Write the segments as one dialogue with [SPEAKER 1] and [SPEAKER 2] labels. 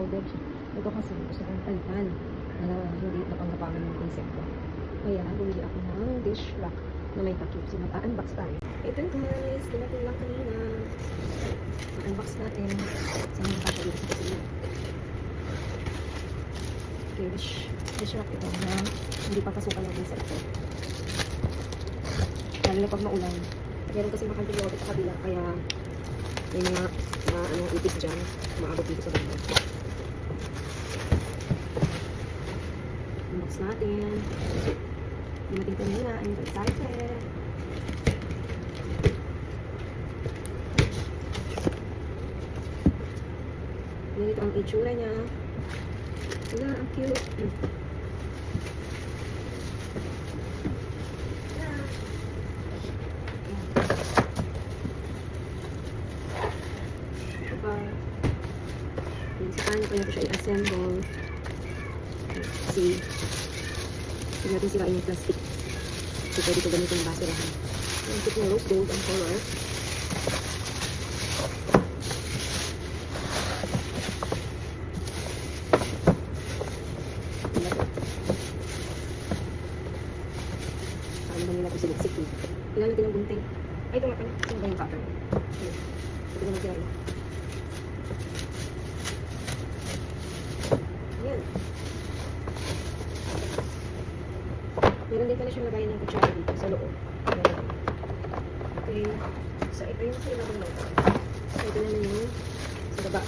[SPEAKER 1] loaded. Ito kasi gusto kong palitan na hindi napanggapangan ng insekto. Kaya bumili ako ng dish rack na may takip. So mag-unbox tayo. Ito guys, dumating lang kanina. Unbox natin. Sa mga bata dito sa kusina. Okay, dish rack ito na hindi pa pasukan ng insekto. Lalo na pag maulan. Meron kasi makang tiyo sa kabila, kaya may mga ipis dyan, maabot dito sa banda. Unbox natin. Dumating kanina, I'm excited. Ganito ang itsura niya. Wala, ang cute. Paano kaya ko siya i-assemble? Kasi hindi natin sirain yung plastic. So pwede ko ganito yung basurahan. Yung tip na rose gold ang color. Paano ba nila ko siliksik eh? Kailangan natin ang gunting. Ay, ito nga pala. Sino ba yung pattern? Ito naman sirain. Yan. Meron din pala siyang lagayan ng kutsara dito sa loob. Ayan. Okay. So, ito yung sa ilabang loob. So, ito naman yung sa baba.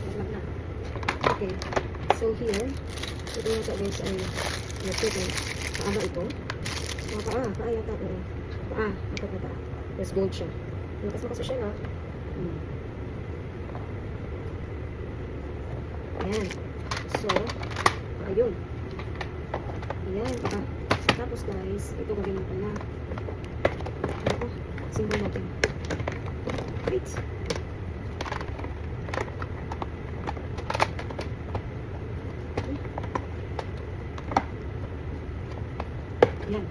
[SPEAKER 1] Naglag na. Okay. So, here, ito yata guys ay natin. Paa ba ito? Paa yata. Paa. Paa. There's gold siya. Lakas siya na. Ayan. So, ayun. Ayan. Tapos guys, ito gagawin pala. Ito, simbol natin. Wait. Ayan.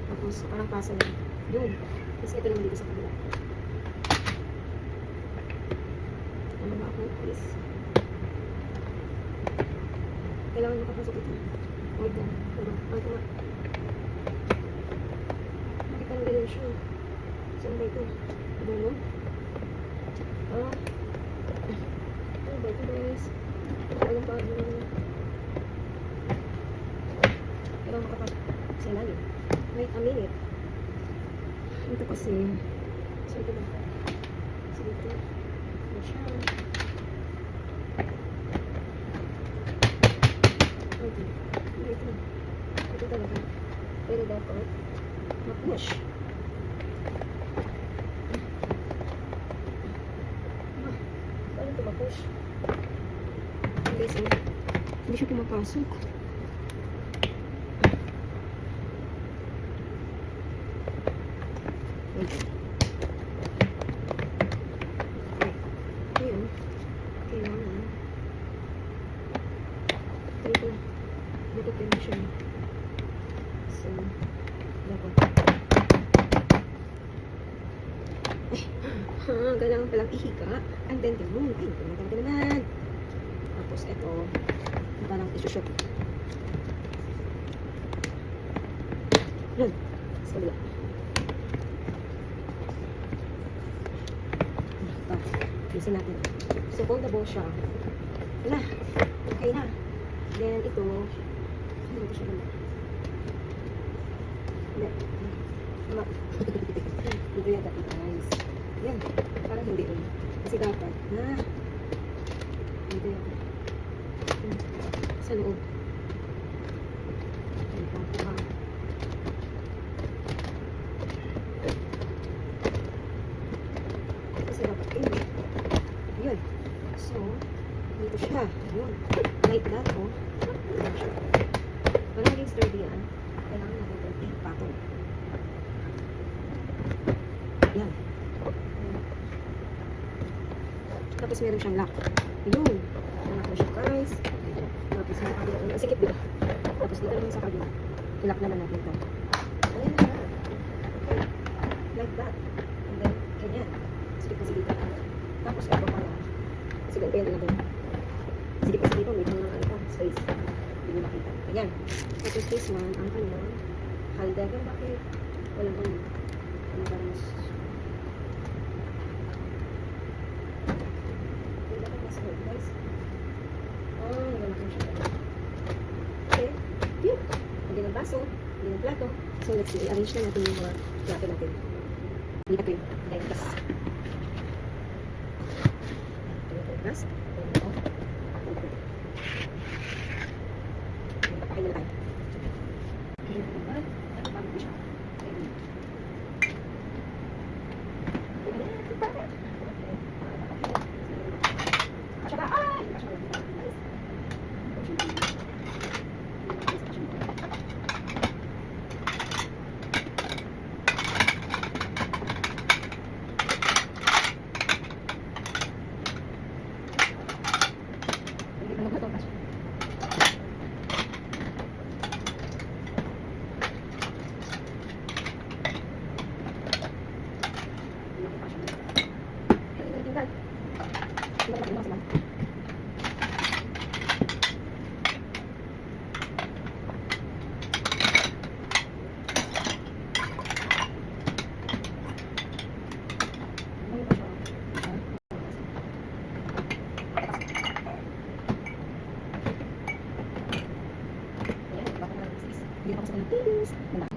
[SPEAKER 1] Tapos, parang pasa na. Yun. Tapos ito naman dito sa kabila. Ano ba ako? Please. Kailangan makapasok ito. Wait na. Wait na. Bakit parang ganyan siya? Saan ba ito? Ano mo? Ano ba ito guys? Alam pa. Kailangan makapasok sa ilalim. Wait a minute. Ito kasi. So ito ba? So ito. Ito siya. Ito talaga. Pero dapat ma-push. Paano ito ma-push? Okay, so hindi siya pumapasok. Okay. Ayun. Kailangan. Dito din siya. So, dapat. Kailangan palang ihiga. And then, ganun. Ay, naman. Tapos, ito. Parang isushoot. Yun. Sa kabila. Ito. Bilisan natin. So, foldable siya. Wala. Okay na. Then, ito. Hindi ko siya naman. Dito yata ito guys. Yan. Parang hindi rin. Kasi dapat na dito yan. Sa loob. Kasi dapat hindi. Yun. So, dito siya. Yun. Like that, oh. Para maging sturdy yan, kailangan natin ito ipatong. Yan. Tapos meron siyang lock. Yun. Lock na siya guys. Tapos sa kabila. Sikip dito. Tapos dito naman sa kabila. I-lock naman natin ito. Ayan na. Okay. Like that. And then Yan. Sikip kasi dito. Tapos ito para. Kasi ganito yan talaga. Sikip kasi dito. Medyo mga ano pa. Space. Hindi mo makita. Ayan. Tapos this one, ang kanyang haldagan. Bakit? Walang ano. Ano ba mas... Haldagan mas hard, guys. Oh, nagalakin siya. Okay. Yun. Hindi ng baso. Hindi ng plato. So, let's see. I-arrange na natin yung mga plato natin. Hindi na ito yung gas. Ito yung gas. Ito. Papakain na tayo. Hindi pa ako sa Pilipinas.